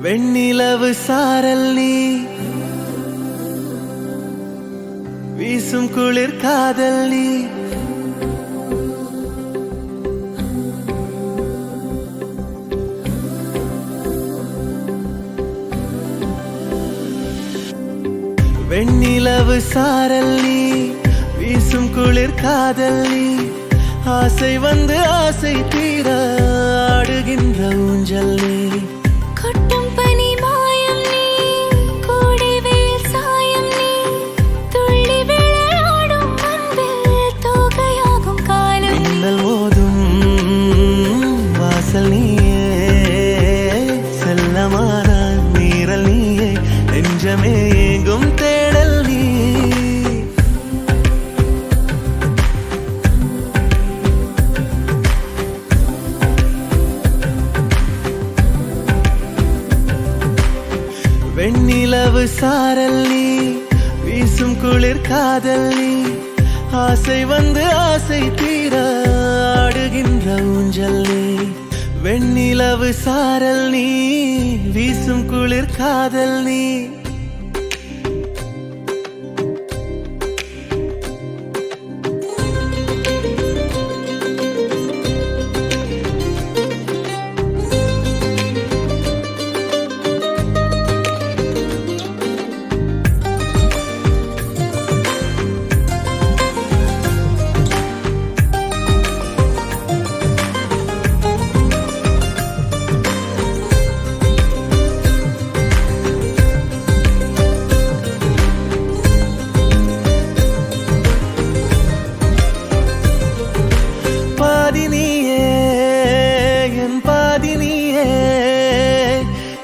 வெண்ணிலவு சாரல் நீ வீசும் குளிர் காதல் நீ வெண்ணிலவு சாரல் நீ வீசும் குளிர் காதல் நீ ஆசை வந்து ஆசை தீர ஆடுகின்ற ஊஞ்சல் நீ கொட்டும் பனி மாயம் நீ கோடை வெயில் சாயம் நீ துள்ளி விளையாடும் அன்பில் தோகையாகும் காலம் மின்னல் மோதும் வாசல் நீயே செல்லமான நீரல் நீயே நெஞ்சமே ஏங்கும் தேடல் நீ வெண்ணிலவு சாரல் நீ வீசும் குளிர் காதல் நீ ஆசை வந்து ஆசை தீர ஆடுகின்ற ஊஞ்சல் நீ வெண்ணிலவு சாரல் நீ வீசும் குளிர் காதல் நீ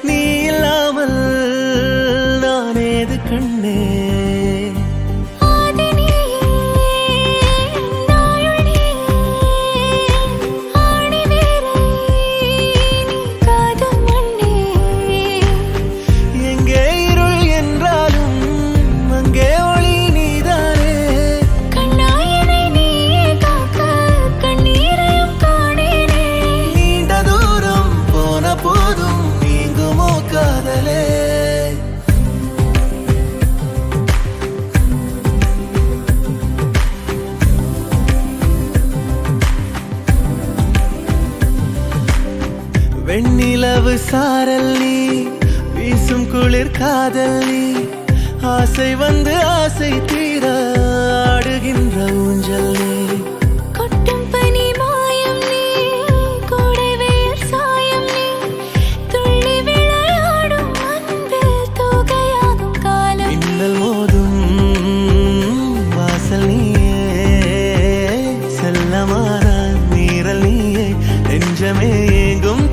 நீ இல்லாமல் நான் ஏது கண்ணே எங்கே இருள் என்றாலும் அங்கே ஒளி நீதானே கண்ணாயனை நீயே காக்க கண்ணீரையும் காணேனே நீண்ட தூரம் போன போதும் நீங்குமோ காதலே வெண்ணிலவு சாரல் நீ வீசும் குளிர் காதல் நீ ஆசை வந்து ஆசை தீர ஆடுகின்ற ஊஞ்சல் நீ கொட்டும் பனி மாயம் நீ கோடை வெயில் சாயம் நீ துள்ளி விளையாடும் அன்பில் தோகையாகும் காலம் மின்னல் மோதும் வாசல் நீயே செல்லமான நீரல் நீயே நெஞ்சமே ஏங்கும்